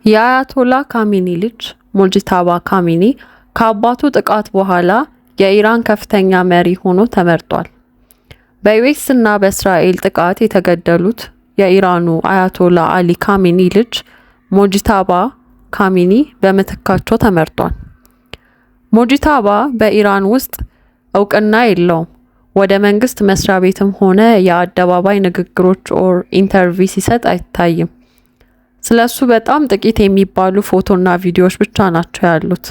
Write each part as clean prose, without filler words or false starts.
የአያቶላ ካሚኒ ልጅ ሙጅታባ ካሚኒ ከአባቱ ጥቃት በኋላ የኢራን ከፍተኛ መሪ ሆኖ ተመርጧል። በዩኤስ እና በእስራኤል ጥቃት የተገደሉት የኢራኑ አያቶላ አሊ ካሚኒ ልጅ ሙጅታባ ካሚኒ በምትካቸው ተመርጧል። ሙጅታባ በኢራን ውስጥ እውቅና የለውም። ወደ መንግስት መስሪያ ቤትም ሆነ የአደባባይ ንግግሮች ኦር ኢንተርቪው ሲሰጥ አይታይም። ስለሱ በጣም ጥቂት የሚባሉ ፎቶና ቪዲዮዎች ብቻ ናቸው ያሉት።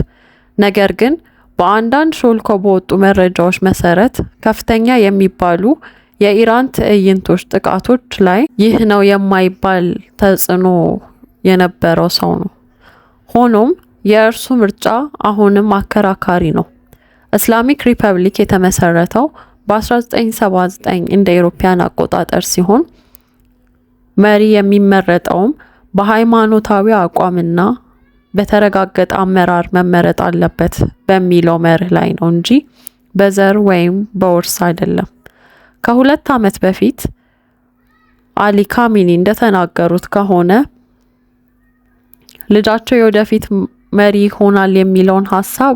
ነገር ግን በአንዳንድ ሾልኮ በወጡ መረጃዎች መሰረት ከፍተኛ የሚባሉ የኢራን ትዕይንቶች ጥቃቶች ላይ ይህ ነው የማይባል ተጽዕኖ የነበረው ሰው ነው። ሆኖም የእርሱ ምርጫ አሁንም አከራካሪ ነው። እስላሚክ ሪፐብሊክ የተመሰረተው በ1979 እንደ አውሮፓውያን አቆጣጠር ሲሆን መሪ የሚመረጠውም በሃይማኖታዊ አቋምና በተረጋገጠ አመራር መመረጥ አለበት በሚለው መርህ ላይ ነው እንጂ በዘር ወይም በውርስ አይደለም። ከ2 ዓመት በፊት አሊ ካሚኒ እንደተናገሩት ከሆነ ልጃቸው የወደፊት መሪ ይሆናል የሚለውን ሐሳብ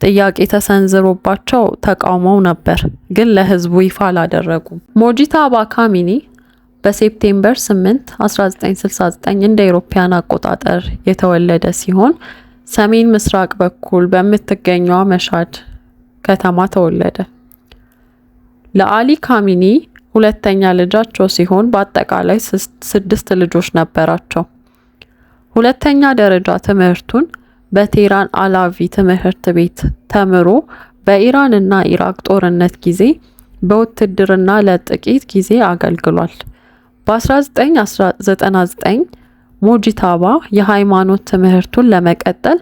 ጥያቄ ተሰንዝሮባቸው ተቃውመው ነበር፣ ግን ለህዝቡ ይፋ አላደረጉም። ሙጅታባ ካሚኒ በሴፕቴምበር 8 1969 እንደ አውሮፓውያን አቆጣጠር የተወለደ ሲሆን ሰሜን ምስራቅ በኩል በምትገኘው መሻድ ከተማ ተወለደ። ለአሊ ካሚኒ ሁለተኛ ልጃቸው ሲሆን በአጠቃላይ 6 ልጆች ነበራቸው። ሁለተኛ ደረጃ ትምህርቱን በቴህራን አላቪ ትምህርት ቤት ተምሮ በኢራን እና ኢራቅ ጦርነት ጊዜ በውትድርና ለጥቂት ጊዜ አገልግሏል። በ1999 ሙጅታባ የሃይማኖት ትምህርቱን ለመቀጠል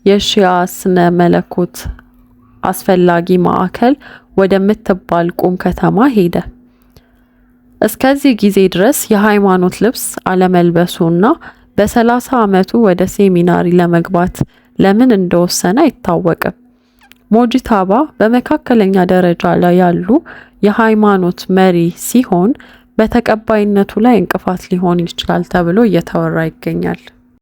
የሺያ ስነ መለኮት አስፈላጊ ማዕከል ወደምትባል ቁም ከተማ ሄደ። እስከዚህ ጊዜ ድረስ የሃይማኖት ልብስ አለመልበሱና በ30 ዓመቱ ወደ ሴሚናሪ ለመግባት ለምን እንደወሰነ አይታወቅም። ሙጅታባ በመካከለኛ ደረጃ ላይ ያሉ የሃይማኖት መሪ ሲሆን በተቀባይነቱ ላይ እንቅፋት ሊሆን ይችላል ተብሎ እየተወራ ይገኛል።